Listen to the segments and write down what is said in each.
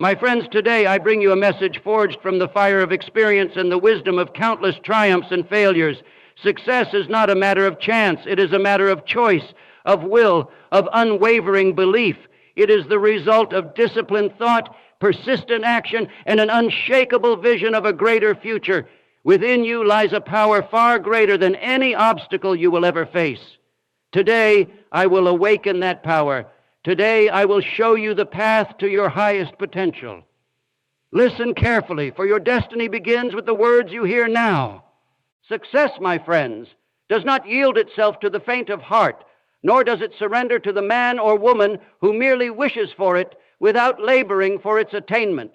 My friends, today I bring you a message forged from the fire of experience and the wisdom of countless triumphs and failures. Success is not a matter of chance. It is a matter of choice, of will, of unwavering belief. It is the result of disciplined thought, persistent action, and an unshakable vision of a greater future. Within you lies a power far greater than any obstacle you will ever face. Today, I will awaken that power. Today, I will show you the path to your highest potential. Listen carefully, for your destiny begins with the words you hear now. Success, my friends, does not yield itself to the faint of heart, nor does it surrender to the man or woman who merely wishes for it without laboring for its attainment.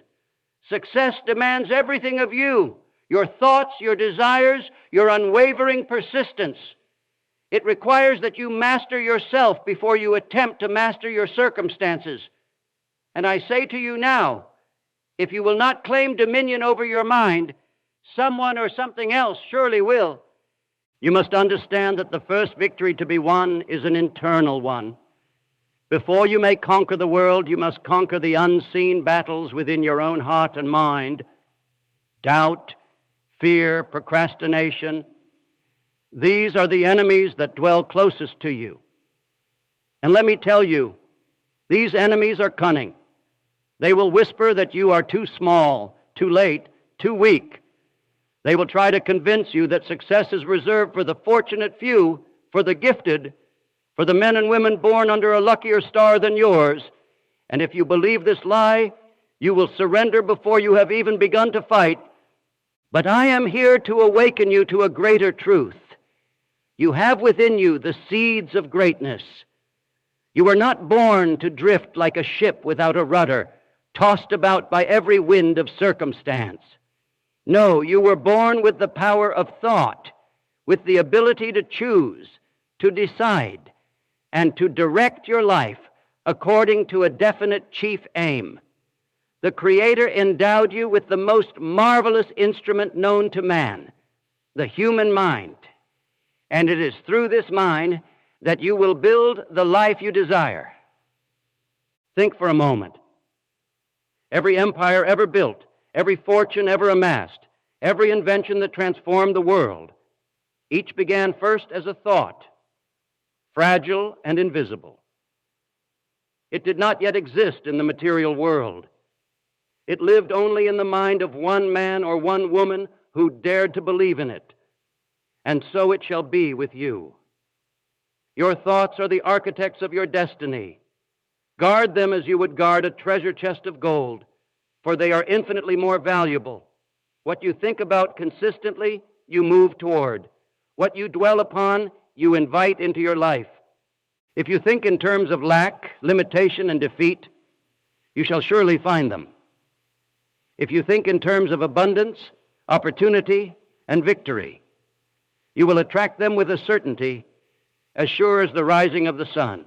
Success demands everything of you, your thoughts, your desires, your unwavering persistence. It requires that you master yourself before you attempt to master your circumstances. And I say to you now, if you will not claim dominion over your mind, someone or something else surely will. You must understand that the first victory to be won is an internal one. Before you may conquer the world, you must conquer the unseen battles within your own heart and mind. Doubt, fear, procrastination. These are the enemies that dwell closest to you. And let me tell you, these enemies are cunning. They will whisper that you are too small, too late, too weak. They will try to convince you that success is reserved for the fortunate few, for the gifted, for the men and women born under a luckier star than yours. And if you believe this lie, you will surrender before you have even begun to fight. But I am here to awaken you to a greater truth. You have within you the seeds of greatness. You were not born to drift like a ship without a rudder, tossed about by every wind of circumstance. No, you were born with the power of thought, with the ability to choose, to decide, and to direct your life according to a definite chief aim. The Creator endowed you with the most marvelous instrument known to man, the human mind. And it is through this mind that you will build the life you desire. Think for a moment. Every empire ever built, every fortune ever amassed, every invention that transformed the world, each began first as a thought, fragile and invisible. It did not yet exist in the material world. It lived only in the mind of one man or one woman who dared to believe in it. And so it shall be with you. Your thoughts are the architects of your destiny. Guard them as you would guard a treasure chest of gold, for they are infinitely more valuable. What you think about consistently, you move toward. What you dwell upon, you invite into your life. If you think in terms of lack, limitation, and defeat, you shall surely find them. If you think in terms of abundance, opportunity, and victory, you will attract them with a certainty as sure as the rising of the sun.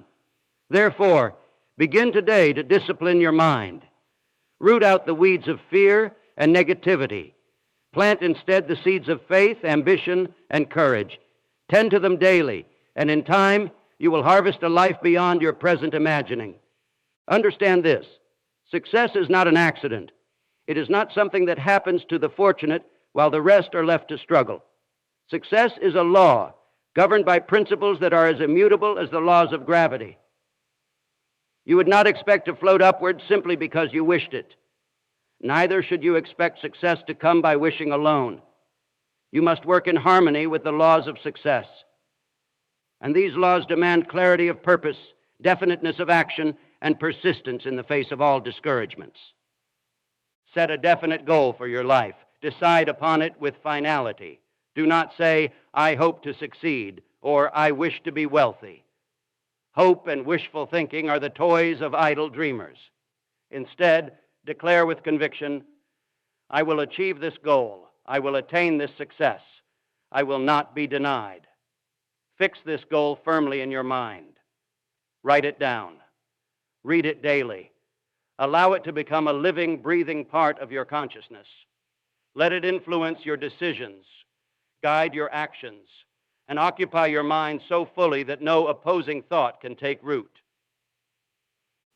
Therefore, begin today to discipline your mind. Root out the weeds of fear and negativity. Plant instead the seeds of faith, ambition, and courage. Tend to them daily, and in time you will harvest a life beyond your present imagining. Understand this: success is not an accident. It is not something that happens to the fortunate while the rest are left to struggle. Success is a law governed by principles that are as immutable as the laws of gravity. You would not expect to float upward simply because you wished it. Neither should you expect success to come by wishing alone. You must work in harmony with the laws of success. And these laws demand clarity of purpose, definiteness of action, and persistence in the face of all discouragements. Set a definite goal for your life. Decide upon it with finality. Do not say, I hope to succeed, or I wish to be wealthy. Hope and wishful thinking are the toys of idle dreamers. Instead, declare with conviction, I will achieve this goal. I will attain this success. I will not be denied. Fix this goal firmly in your mind. Write it down. Read it daily. Allow it to become a living, breathing part of your consciousness. Let it influence your decisions, guide your actions, and occupy your mind so fully that no opposing thought can take root.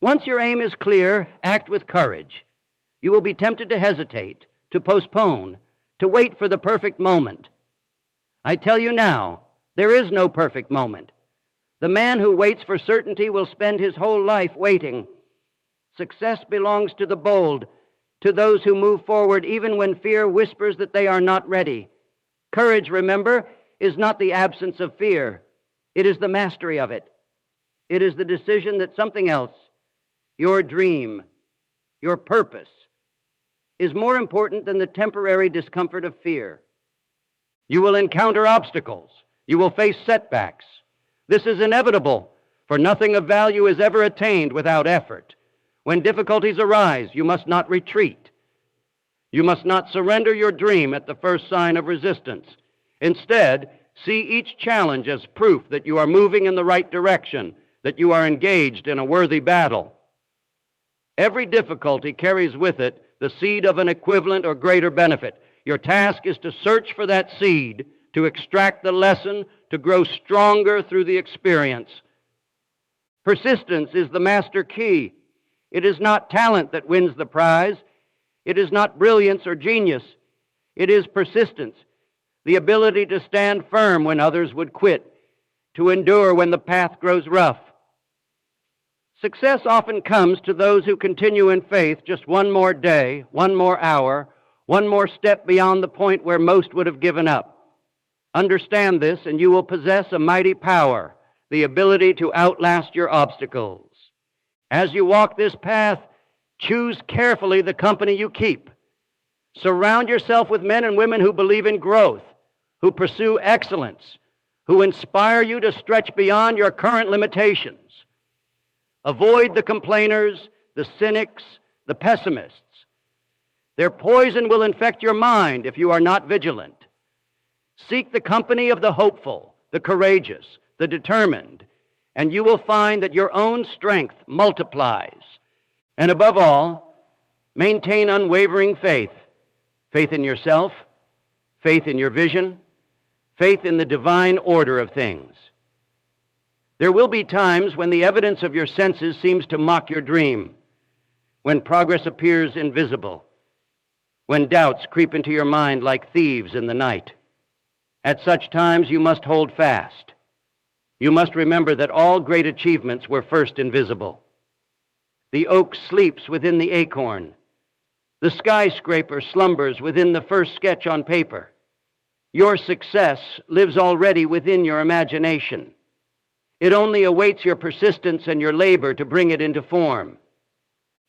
Once your aim is clear, act with courage. You will be tempted to hesitate, to postpone, to wait for the perfect moment. I tell you now, there is no perfect moment. The man who waits for certainty will spend his whole life waiting. Success belongs to the bold, to those who move forward even when fear whispers that they are not ready. Courage, remember, is not the absence of fear. It is the mastery of it. It is the decision that something else, your dream, your purpose, is more important than the temporary discomfort of fear. You will encounter obstacles. You will face setbacks. This is inevitable, for nothing of value is ever attained without effort. When difficulties arise, you must not retreat. You must not surrender your dream at the first sign of resistance. Instead, see each challenge as proof that you are moving in the right direction, that you are engaged in a worthy battle. Every difficulty carries with it the seed of an equivalent or greater benefit. Your task is to search for that seed, to extract the lesson, to grow stronger through the experience. Persistence is the master key. It is not talent that wins the prize. It is not brilliance or genius. It is persistence, the ability to stand firm when others would quit, to endure when the path grows rough. Success often comes to those who continue in faith just one more day, one more hour, one more step beyond the point where most would have given up. Understand this, and you will possess a mighty power, the ability to outlast your obstacles. As you walk this path, choose carefully the company you keep. Surround yourself with men and women who believe in growth, who pursue excellence, who inspire you to stretch beyond your current limitations. Avoid the complainers, the cynics, the pessimists. Their poison will infect your mind if you are not vigilant. Seek the company of the hopeful, the courageous, the determined, and you will find that your own strength multiplies. And above all, maintain unwavering faith. Faith in yourself, faith in your vision, faith in the divine order of things. There will be times when the evidence of your senses seems to mock your dream, when progress appears invisible, when doubts creep into your mind like thieves in the night. At such times, you must hold fast. You must remember that all great achievements were first invisible. The oak sleeps within the acorn. The skyscraper slumbers within the first sketch on paper. Your success lives already within your imagination. It only awaits your persistence and your labor to bring it into form.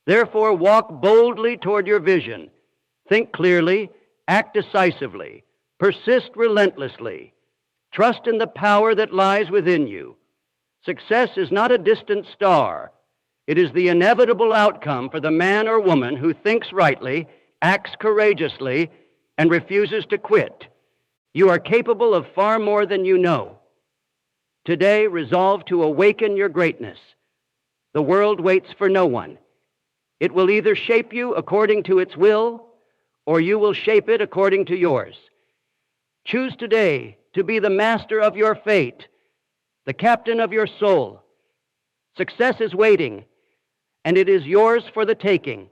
Therefore, walk boldly toward your vision. Think clearly, act decisively, persist relentlessly. Trust in the power that lies within you. Success is not a distant star. It is the inevitable outcome for the man or woman who thinks rightly, acts courageously, and refuses to quit. You are capable of far more than you know. Today, resolve to awaken your greatness. The world waits for no one. It will either shape you according to its will, or you will shape it according to yours. Choose today to be the master of your fate, the captain of your soul. Success is waiting, and it is yours for the taking.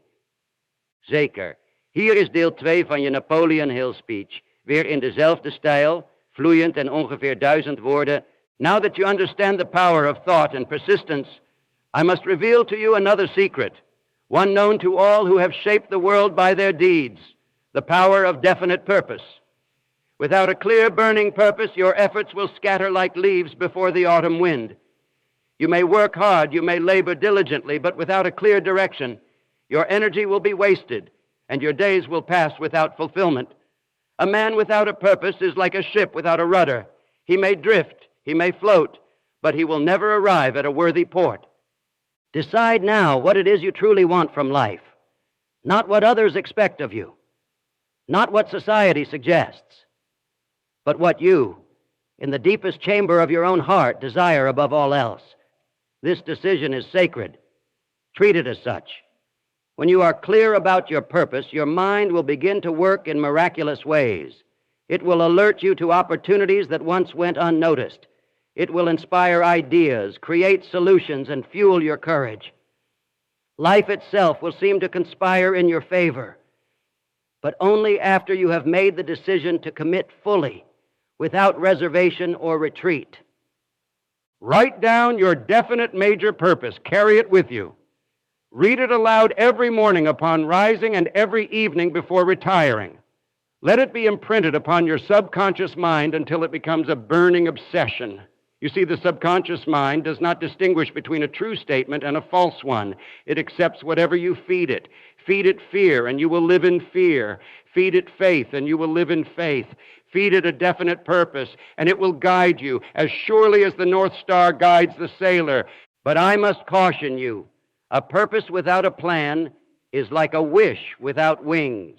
Zeker. Hier is deel 2 van je Napoleon Hill speech. Weer in dezelfde stijl, vloeiend en ongeveer 1000 woorden. Now that you understand the power of thought and persistence, I must reveal to you another secret, one known to all who have shaped the world by their deeds, the power of definite purpose. Without a clear, burning purpose, your efforts will scatter like leaves before the autumn wind. You may work hard, you may labor diligently, but without a clear direction, your energy will be wasted, and your days will pass without fulfillment. A man without a purpose is like a ship without a rudder. He may drift, he may float, but he will never arrive at a worthy port. Decide now what it is you truly want from life, not what others expect of you, not what society suggests, but what you, in the deepest chamber of your own heart, desire above all else. This decision is sacred. Treat it as such. When you are clear about your purpose, your mind will begin to work in miraculous ways. It will alert you to opportunities that once went unnoticed. It will inspire ideas, create solutions, and fuel your courage. Life itself will seem to conspire in your favor, but only after you have made the decision to commit fully, without reservation or retreat. Write down your definite major purpose. Carry it with you. Read it aloud every morning upon rising and every evening before retiring. Let it be imprinted upon your subconscious mind until it becomes a burning obsession. You see, the subconscious mind does not distinguish between a true statement and a false one. It accepts whatever you feed it. Feed it fear, and you will live in fear. Feed it faith, and you will live in faith. Feed it a definite purpose, and it will guide you as surely as the North Star guides the sailor. But I must caution you, a purpose without a plan is like a wish without wings.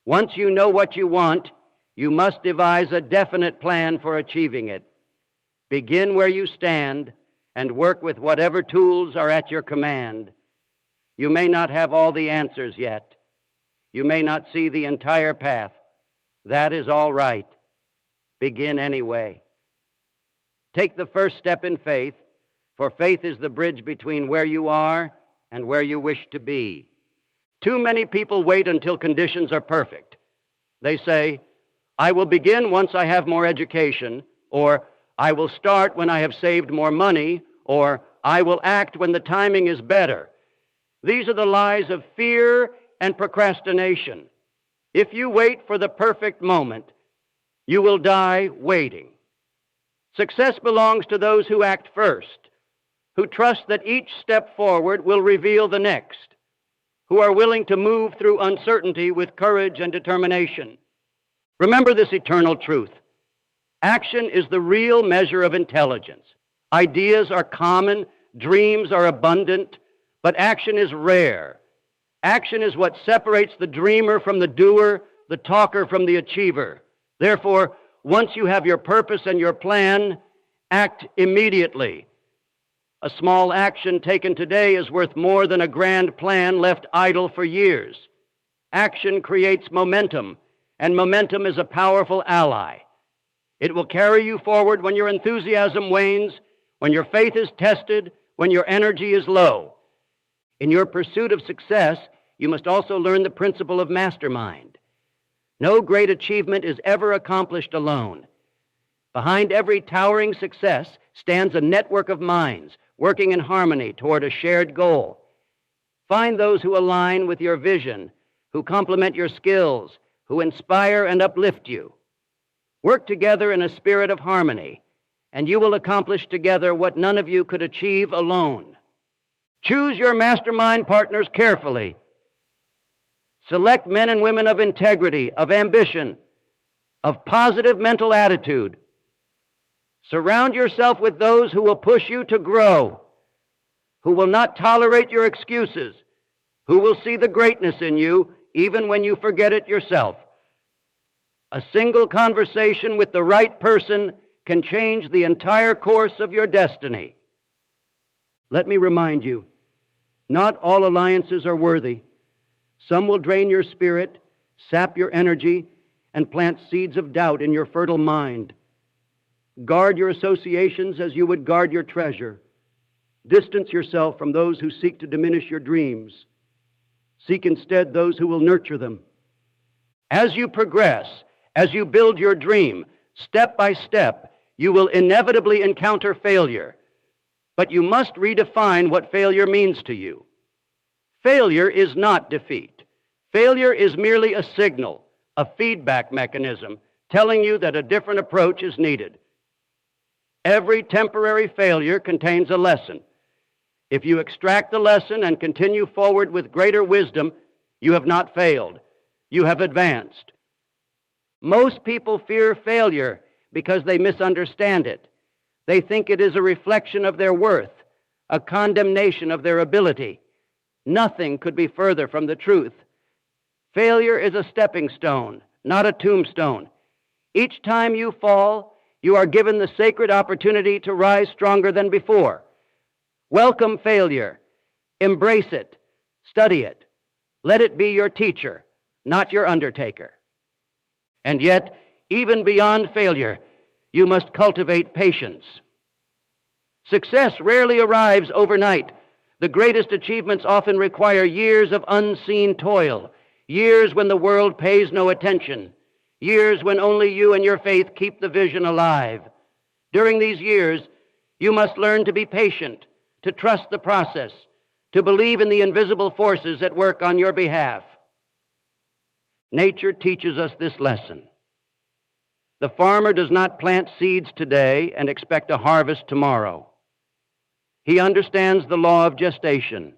Once you know what you want, you must devise a definite plan for achieving it. Begin where you stand and work with whatever tools are at your command. You may not have all the answers yet. You may not see the entire path. That is all right. Begin anyway. Take the first step in faith, for faith is the bridge between where you are and where you wish to be. Too many people wait until conditions are perfect. They say, I will begin once I have more education, or I will start when I have saved more money, or I will act when the timing is better. These are the lies of fear and procrastination. If you wait for the perfect moment, you will die waiting. Success belongs to those who act first, who trust that each step forward will reveal the next, who are willing to move through uncertainty with courage and determination. Remember this eternal truth. Action is the real measure of intelligence. Ideas are common, dreams are abundant, but action is rare. Action is what separates the dreamer from the doer, the talker from the achiever. Therefore, once you have your purpose and your plan, act immediately. A small action taken today is worth more than a grand plan left idle for years. Action creates momentum, and momentum is a powerful ally. It will carry you forward when your enthusiasm wanes, when your faith is tested, when your energy is low. In your pursuit of success, you must also learn the principle of mastermind. No great achievement is ever accomplished alone. Behind every towering success stands a network of minds working in harmony toward a shared goal. Find those who align with your vision, who complement your skills, who inspire and uplift you. Work together in a spirit of harmony, and you will accomplish together what none of you could achieve alone. Choose your mastermind partners carefully. Select men and women of integrity, of ambition, of positive mental attitude. Surround yourself with those who will push you to grow, who will not tolerate your excuses, who will see the greatness in you even when you forget it yourself. A single conversation with the right person can change the entire course of your destiny. Let me remind you, not all alliances are worthy. Some will drain your spirit, sap your energy, and plant seeds of doubt in your fertile mind. Guard your associations as you would guard your treasure. Distance yourself from those who seek to diminish your dreams. Seek instead those who will nurture them. As you progress, as you build your dream, step by step, you will inevitably encounter failure. But you must redefine what failure means to you. Failure is not defeat. Failure is merely a signal, a feedback mechanism, telling you that a different approach is needed. Every temporary failure contains a lesson. If you extract the lesson and continue forward with greater wisdom, you have not failed. You have advanced. Most people fear failure because they misunderstand it. They think it is a reflection of their worth, a condemnation of their ability. Nothing could be further from the truth. Failure is a stepping stone, not a tombstone. Each time you fall, you are given the sacred opportunity to rise stronger than before. Welcome failure. Embrace it. Study it. Let it be your teacher, not your undertaker. And yet, even beyond failure, you must cultivate patience. Success rarely arrives overnight. The greatest achievements often require years of unseen toil, years when the world pays no attention, years when only you and your faith keep the vision alive. During these years, you must learn to be patient, to trust the process, to believe in the invisible forces at work on your behalf. Nature teaches us this lesson. The farmer does not plant seeds today and expect a harvest tomorrow. He understands the law of gestation.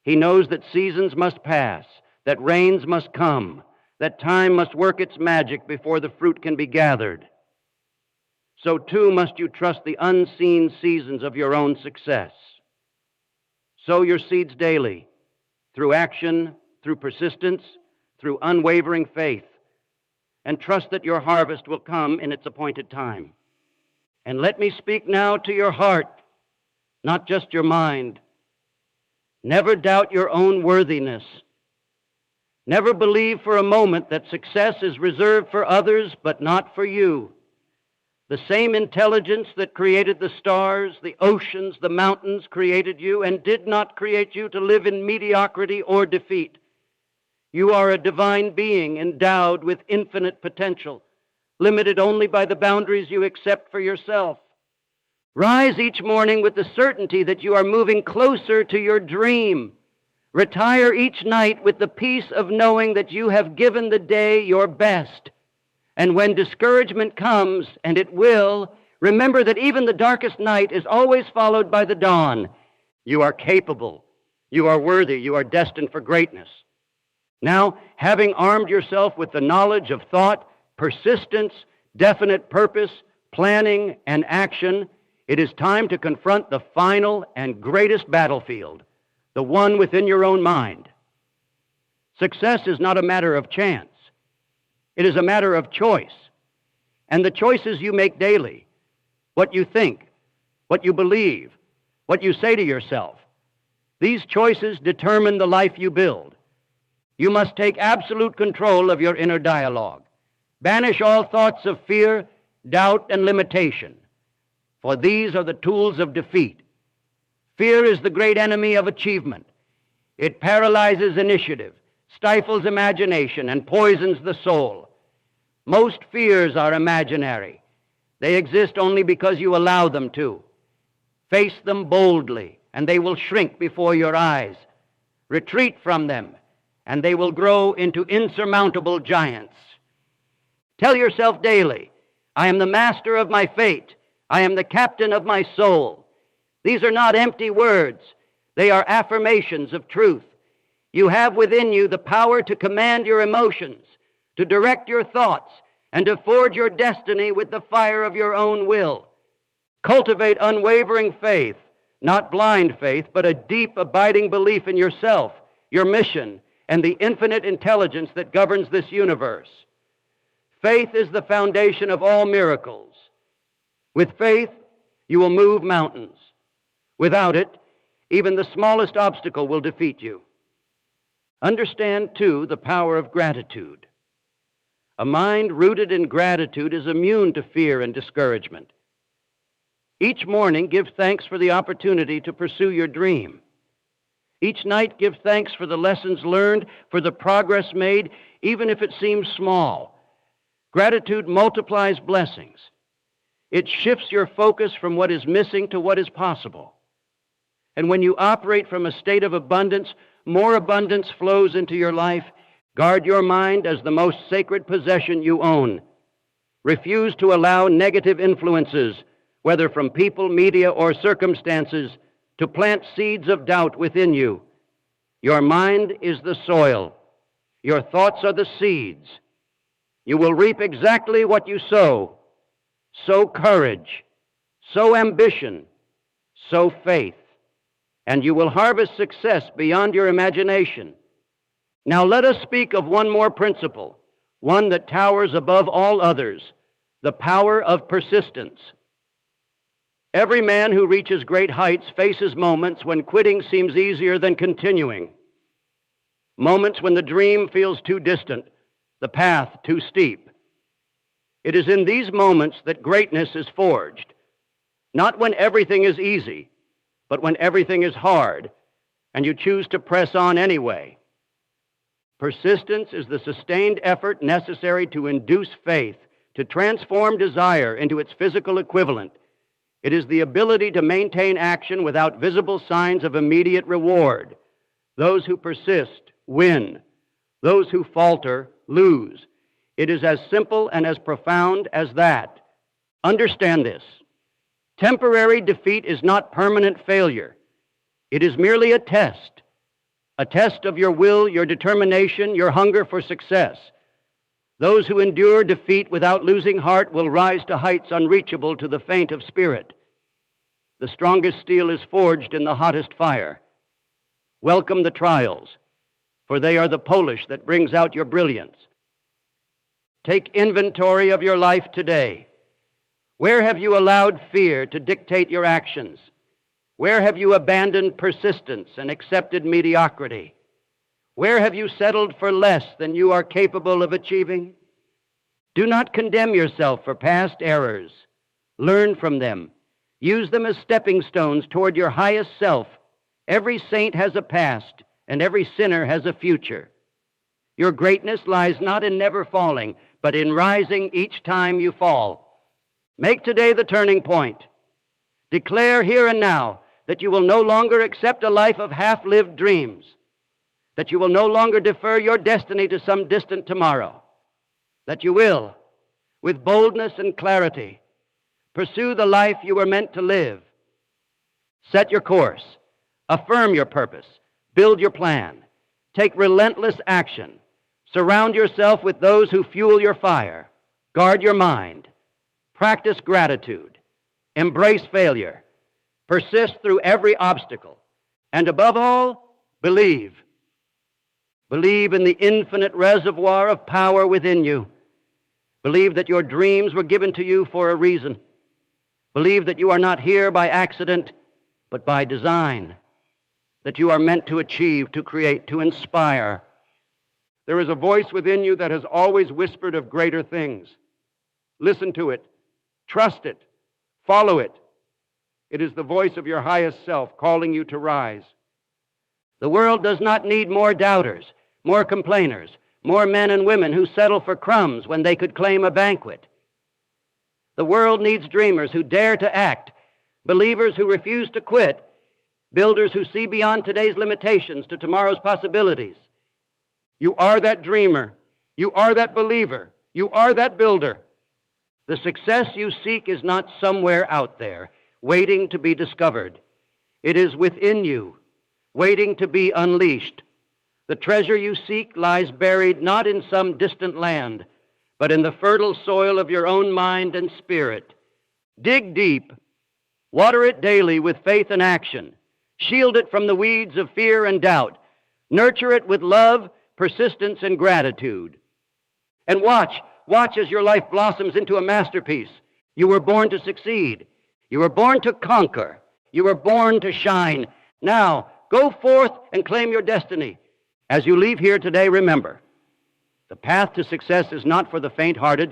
He knows that seasons must pass, that rains must come, that time must work its magic before the fruit can be gathered. So too must you trust the unseen seasons of your own success. Sow your seeds daily, through action, through persistence, through unwavering faith, and trust that your harvest will come in its appointed time. And let me speak now to your heart, not just your mind. Never doubt your own worthiness. Never believe for a moment that success is reserved for others but not for you. The same intelligence that created the stars, the oceans, the mountains created you and did not create you to live in mediocrity or defeat. You are a divine being endowed with infinite potential, limited only by the boundaries you accept for yourself. Rise each morning with the certainty that you are moving closer to your dream. Retire each night with the peace of knowing that you have given the day your best. And when discouragement comes, and it will, remember that even the darkest night is always followed by the dawn. You are capable. You are worthy. You are destined for greatness. Now, having armed yourself with the knowledge of thought, persistence, definite purpose, planning, and action, it is time to confront the final and greatest battlefield, the one within your own mind. Success is not a matter of chance. It is a matter of choice. And the choices you make daily, what you think, what you believe, what you say to yourself, these choices determine the life you build. You must take absolute control of your inner dialogue. Banish all thoughts of fear, doubt, and limitation, for these are the tools of defeat. Fear is the great enemy of achievement. It paralyzes initiative, stifles imagination, and poisons the soul. Most fears are imaginary. They exist only because you allow them to. Face them boldly, and they will shrink before your eyes. Retreat from them, and they will grow into insurmountable giants. Tell yourself daily, I am the master of my fate. I am the captain of my soul. These are not empty words. They are affirmations of truth. You have within you the power to command your emotions, to direct your thoughts, and to forge your destiny with the fire of your own will. Cultivate unwavering faith, not blind faith, but a deep, abiding belief in yourself, your mission, and the infinite intelligence that governs this universe. Faith is the foundation of all miracles. With faith, you will move mountains. Without it, even the smallest obstacle will defeat you. Understand, too, the power of gratitude. A mind rooted in gratitude is immune to fear and discouragement. Each morning, give thanks for the opportunity to pursue your dream. Each night, give thanks for the lessons learned, for the progress made, even if it seems small. Gratitude multiplies blessings. It shifts your focus from what is missing to what is possible. And when you operate from a state of abundance, more abundance flows into your life. Guard your mind as the most sacred possession you own. Refuse to allow negative influences, whether from people, media, or circumstances, to plant seeds of doubt within you. Your mind is the soil. Your thoughts are the seeds. You will reap exactly what you sow. Sow courage, sow ambition, sow faith, and you will harvest success beyond your imagination. Now let us speak of one more principle, one that towers above all others, the power of persistence. Every man who reaches great heights faces moments when quitting seems easier than continuing. Moments when the dream feels too distant, the path too steep. It is in these moments that greatness is forged, not when everything is easy, but when everything is hard and you choose to press on anyway. Persistence is the sustained effort necessary to induce faith, to transform desire into its physical equivalent. It is the ability to maintain action without visible signs of immediate reward. Those who persist win. Those who falter lose. It is as simple and as profound as that. Understand this. Temporary defeat is not permanent failure. It is merely a test of your will, your determination, your hunger for success. Those who endure defeat without losing heart will rise to heights unreachable to the faint of spirit. The strongest steel is forged in the hottest fire. Welcome the trials, for they are the polish that brings out your brilliance. Take inventory of your life today. Where have you allowed fear to dictate your actions? Where have you abandoned persistence and accepted mediocrity? Where have you settled for less than you are capable of achieving? Do not condemn yourself for past errors. Learn from them. Use them as stepping stones toward your highest self. Every saint has a past, and every sinner has a future. Your greatness lies not in never falling, but in rising each time you fall. Make today the turning point. Declare here and now that you will no longer accept a life of half-lived dreams, that you will no longer defer your destiny to some distant tomorrow, that you will, with boldness and clarity, pursue the life you were meant to live. Set your course, affirm your purpose, build your plan, take relentless action, surround yourself with those who fuel your fire, guard your mind, practice gratitude, embrace failure, persist through every obstacle, and above all, believe. Believe in the infinite reservoir of power within you. Believe that your dreams were given to you for a reason. Believe that you are not here by accident, but by design. That you are meant to achieve, to create, to inspire. There is a voice within you that has always whispered of greater things. Listen to it. Trust it. Follow it. It is the voice of your highest self calling you to rise. The world does not need more doubters, more complainers, more men and women who settle for crumbs when they could claim a banquet. The world needs dreamers who dare to act, believers who refuse to quit, builders who see beyond today's limitations to tomorrow's possibilities. You are that dreamer. You are that believer. You are that builder. The success you seek is not somewhere out there, waiting to be discovered. It is within you, waiting to be unleashed. The treasure you seek lies buried not in some distant land, but in the fertile soil of your own mind and spirit. Dig deep. Water it daily with faith and action. Shield it from the weeds of fear and doubt. Nurture it with love, persistence, and gratitude. And watch as your life blossoms into a masterpiece. You were born to succeed. You were born to conquer. You were born to shine. Now, go forth and claim your destiny. As you leave here today, remember, the path to success is not for the faint-hearted,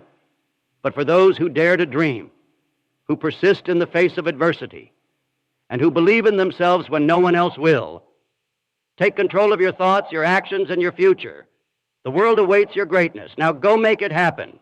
but for those who dare to dream, who persist in the face of adversity, and who believe in themselves when no one else will. Take control of your thoughts, your actions, and your future. The world awaits your greatness. Now go make it happen.